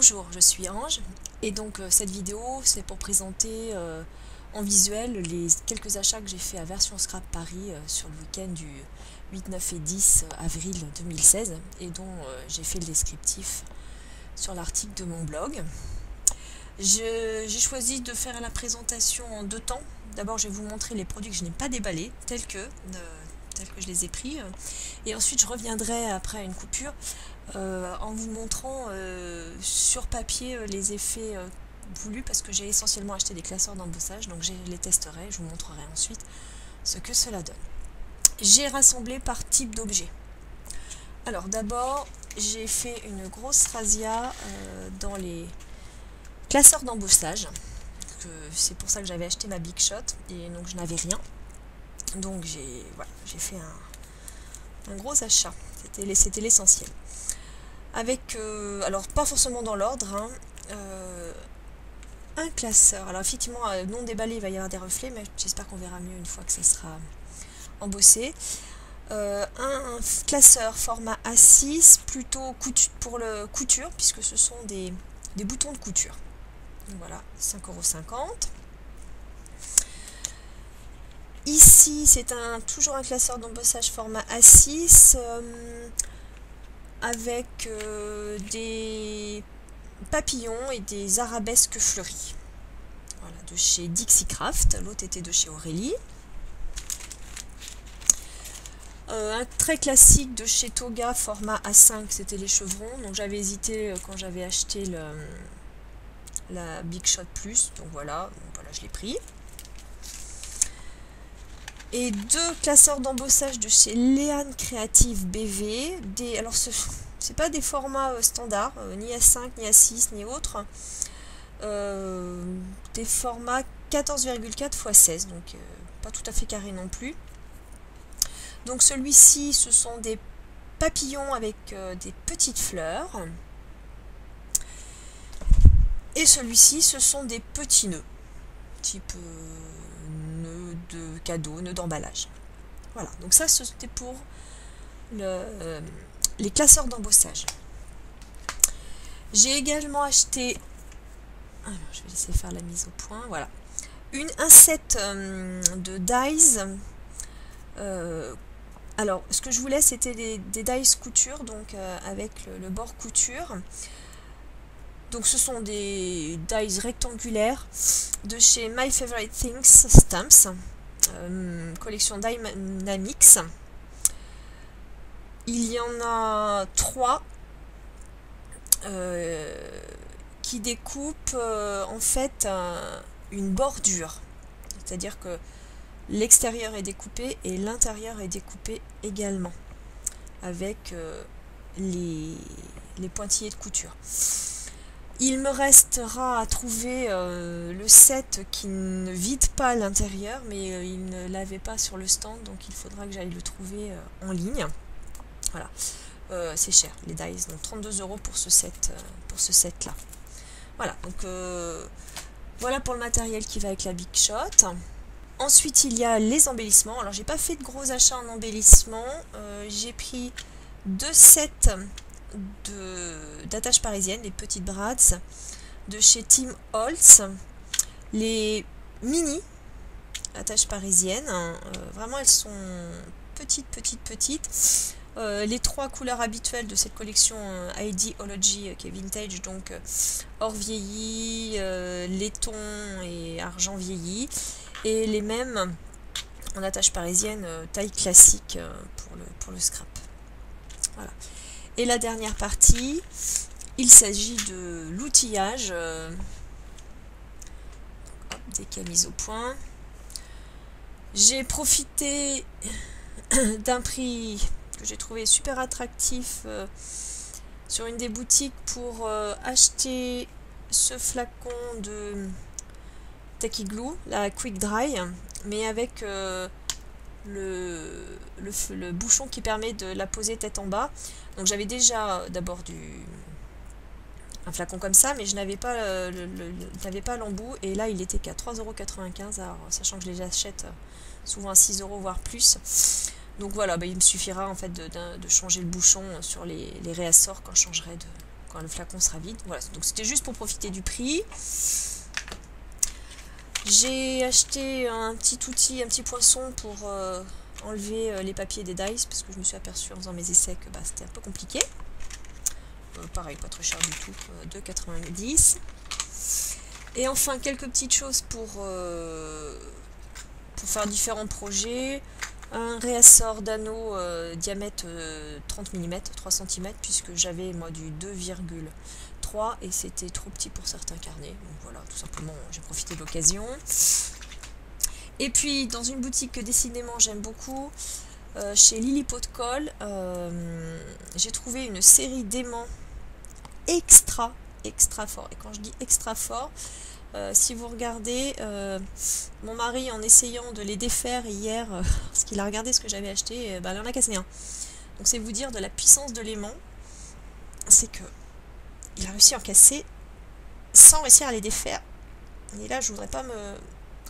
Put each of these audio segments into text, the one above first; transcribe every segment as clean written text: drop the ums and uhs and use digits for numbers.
Bonjour, je suis Ange et donc cette vidéo c'est pour présenter en visuel les quelques achats que j'ai fait à Version Scrap Paris sur le week-end du 8, 9 et 10 avril 2016 et dont j'ai fait le descriptif sur l'article de mon blog. J'ai choisi de faire la présentation en deux temps. D'abord je vais vous montrer les produits que je n'ai pas déballés tels que je les ai pris et ensuite je reviendrai après une coupure en vous montrant sur papier les effets voulus parce que j'ai essentiellement acheté des classeurs d'embossage, donc je les testerai, je vous montrerai ensuite ce que cela donne. J'ai rassemblé par type d'objet. Alors d'abord j'ai fait une grosse razzia dans les classeurs d'embossage, c'est pour ça que j'avais acheté ma Big Shot et donc je n'avais rien, donc j'ai fait un gros achat, c'était l'essentiel. Avec, alors pas forcément dans l'ordre, hein, un classeur. Alors effectivement, non déballé, il va y avoir des reflets, mais j'espère qu'on verra mieux une fois que ça sera embossé. Un classeur format A6, plutôt pour le couture, puisque ce sont des boutons de couture. Donc voilà, 5,50 €. Ici, c'est toujours un classeur d'embossage format A6. Avec des papillons et des arabesques fleuries. Voilà, de chez Dixie Craft, l'autre était de chez Aurélie. Un très classique de chez Toga, format A5, c'était les chevrons. Donc j'avais hésité quand j'avais acheté la Big Shot Plus, donc voilà je l'ai pris. Et deux classeurs d'embossage de chez Léane Creative BV. Alors c'est pas des formats standards, ni A5, ni A6, ni autres. Des formats 14,4 x 16, donc pas tout à fait carré non plus. Donc celui-ci, ce sont des papillons avec des petites fleurs. Et celui-ci, ce sont des petits nœuds, type nœud de cadeau, nœud d'emballage. Voilà, donc ça c'était pour les classeurs d'embossage. J'ai également acheté, alors je vais laisser faire la mise au point, voilà, un set de dies. Alors ce que je voulais c'était des dies couture, donc avec le bord couture. Donc ce sont des dies rectangulaires de chez My Favorite Things Stamps, collection Dynamics. Il y en a 3 qui découpent en fait une bordure. C'est-à-dire que l'extérieur est découpé et l'intérieur est découpé également, avec les pointillés de couture. Il me restera à trouver le set qui ne vide pas l'intérieur, mais il ne l'avait pas sur le stand, donc il faudra que j'aille le trouver en ligne. Voilà, c'est cher les dies, donc 32 € pour ce set là. Voilà, donc voilà pour le matériel qui va avec la Big Shot. Ensuite il y a les embellissements. Alors j'ai pas fait de gros achats en embellissement, j'ai pris 2 sets d'attaches parisiennes, les petites brads de chez Tim Holtz, les mini attaches parisiennes, vraiment elles sont petites. Les 3 couleurs habituelles de cette collection Ideology qui est vintage, donc or vieilli, laiton et argent vieilli, et les mêmes en attache parisienne taille classique pour le scrap. Voilà. Et la dernière partie, il s'agit de l'outillage, des camises au point. J'ai profité d'un prix que j'ai trouvé super attractif sur une des boutiques pour acheter ce flacon de Tacky Glue, la Quick Dry, mais avec le bouchon qui permet de la poser tête en bas. Donc j'avais déjà d'abord un flacon comme ça, mais je n'avais pas l'embout, et là il était qu'à 3,95 €, alors sachant que je les achète souvent à 6 € voire plus. Donc voilà, il me suffira en fait de changer le bouchon sur les réassorts quand je changerai quand le flacon sera vide. Voilà, donc c'était juste pour profiter du prix. J'ai acheté un petit outil, un petit poinçon pour enlever les papiers des dies, parce que je me suis aperçue en faisant mes essais que c'était un peu compliqué. Pareil, pas très cher du tout, 2,90 €. Et enfin, quelques petites choses pour faire différents projets. Un réassort d'anneau diamètre 30 mm, 3 cm, puisque j'avais moi du 2,3 et c'était trop petit pour certains carnets. Donc voilà, tout simplement, j'ai profité de l'occasion. Et puis, dans une boutique que décidément j'aime beaucoup, chez Lily Pot de Colle, j'ai trouvé une série d'aimants extra fort. Et quand je dis extra fort, si vous regardez, mon mari, en essayant de les défaire hier, parce qu'il a regardé ce que j'avais acheté, il en a cassé un. Donc c'est vous dire de la puissance de l'aimant, c'est que il a réussi à en casser sans réussir à les défaire. Et là, je voudrais pas me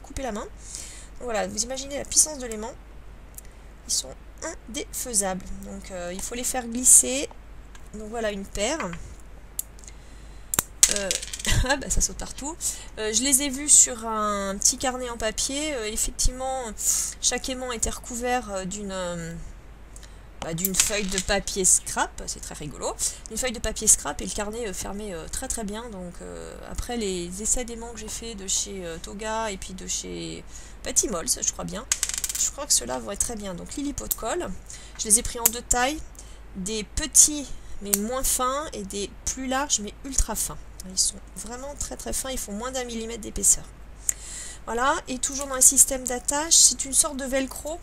couper la main. Donc voilà, vous imaginez la puissance de l'aimant. Ils sont indéfaisables. Donc il faut les faire glisser. Donc voilà une paire. Ça saute partout. Je les ai vus sur un petit carnet en papier. Effectivement, chaque aimant était recouvert d'une feuille de papier scrap. C'est très rigolo. Une feuille de papier scrap et le carnet fermait très très bien. Donc après les essais d'aimants que j'ai fait de chez Toga et puis de chez Petit Mols, je crois bien. Je crois que ceux-là vont être très bien. Donc Lily Pot de Colle. Je les ai pris en deux tailles. Des petits mais moins fins et des plus larges mais ultra fins. Ils sont vraiment très très fins, ils font moins d'1 mm d'épaisseur. Voilà, et toujours dans un système d'attache, c'est une sorte de velcro,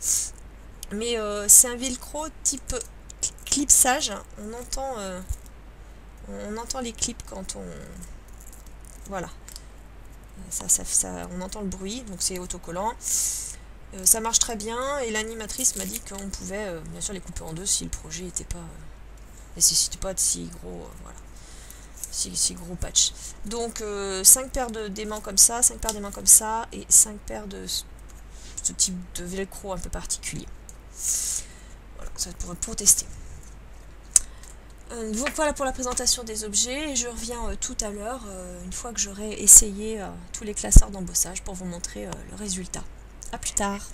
mais c'est un velcro type clipsage. On entend les clips quand on... Voilà. On entend le bruit, donc c'est autocollant. Ça marche très bien, et l'animatrice m'a dit qu'on pouvait bien sûr les couper en deux si le projet n'était pas... nécessitait pas de si gros... voilà. Si gros patch. Donc 5 paires d'aimants comme ça, 5 paires d'aimants comme ça, et 5 paires de ce type de velcro un peu particulier. Voilà, ça va pour tester. Donc voilà pour la présentation des objets, et je reviens tout à l'heure, une fois que j'aurai essayé tous les classeurs d'embossage pour vous montrer le résultat. A plus tard.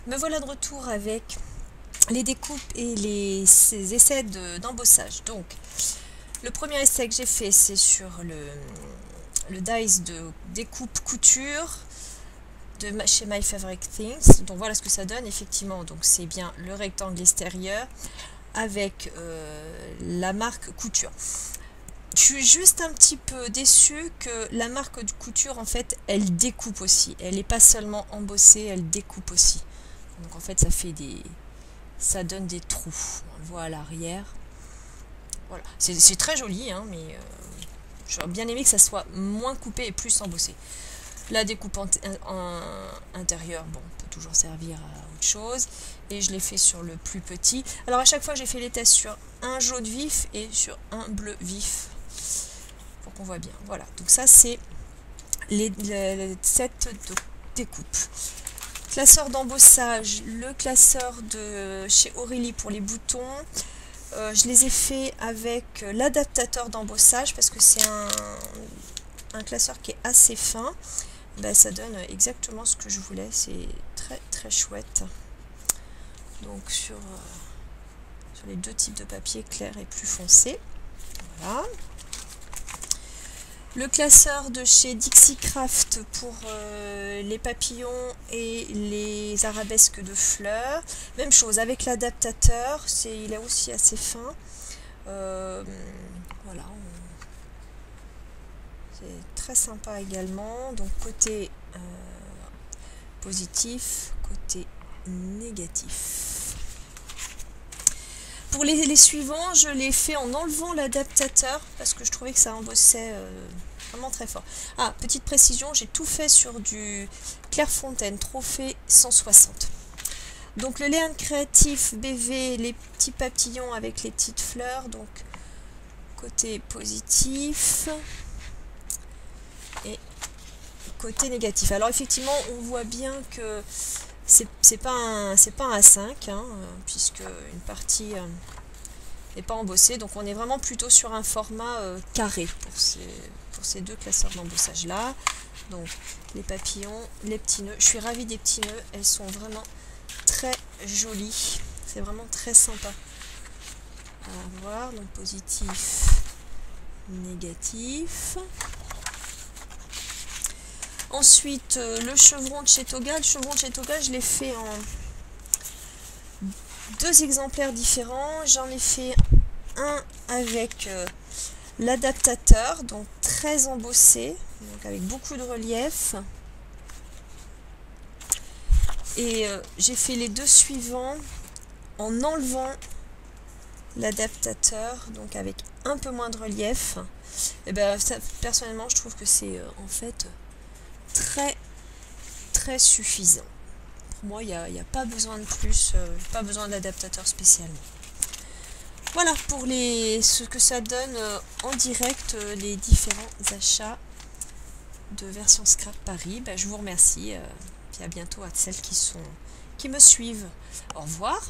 Me voilà de retour avec les découpes et ces essais d'embossage. Donc, le premier essai que j'ai fait, c'est sur le dice de découpe couture de chez My Favorite Things. Donc voilà ce que ça donne, effectivement. Donc c'est bien le rectangle extérieur avec la marque couture. Je suis juste un petit peu déçue que la marque de couture, en fait, elle découpe aussi. Elle n'est pas seulement embossée, elle découpe aussi. Donc en fait, ça donne des trous. On le voit à l'arrière. Voilà. C'est très joli, hein, mais j'aurais bien aimé que ça soit moins coupé et plus embossé. La découpe intérieure, bon, peut toujours servir à autre chose. Et je l'ai fait sur le plus petit. Alors à chaque fois, j'ai fait les tests sur un jaune vif et sur un bleu vif. Pour qu'on voit bien. Voilà. Donc ça, c'est les sets de découpe. Classeur d'embossage, le classeur de chez Aurélie pour les boutons. Je les ai fait avec l'adaptateur d'embossage parce que c'est un classeur qui est assez fin. Ça donne exactement ce que je voulais. C'est très très chouette. Donc sur les deux types de papier, clair et plus foncé. Voilà. Le classeur de chez Dixie Craft pour les papillons et les arabesques de fleurs. Même chose avec l'adaptateur, il est aussi assez fin. Voilà. C'est très sympa également. Donc côté positif, côté négatif. Pour les suivants, je l'ai fait en enlevant l'adaptateur parce que je trouvais que ça embossait vraiment très fort. Ah, petite précision, j'ai tout fait sur du Clairefontaine Trophée 160. Donc le Léane Créatif BV, les petits papillons avec les petites fleurs, donc côté positif et côté négatif. Alors effectivement, on voit bien que c'est pas un A5, hein, puisque une partie n'est pas embossée. Donc on est vraiment plutôt sur un format carré pour ces deux classeurs d'embossage là. Donc les papillons, les petits nœuds. Je suis ravie des petits nœuds, elles sont vraiment très jolies. C'est vraiment très sympa à voir. Donc positif, négatif. Ensuite, le chevron de chez Toga. Le chevron de chez Toga, je l'ai fait en deux exemplaires différents. J'en ai fait un avec l'adaptateur, donc très embossé, donc avec beaucoup de relief. Et j'ai fait les deux suivants en enlevant l'adaptateur, donc avec un peu moins de relief. Et ben ça, personnellement, je trouve que c'est en fait très suffisant. Pour moi, il n'y a pas besoin de plus, pas besoin d'adaptateur spécialement. Voilà pour ce que ça donne en direct, les différents achats de version Scrap Paris. Ben, je vous remercie, puis à bientôt à celles qui me suivent. Au revoir.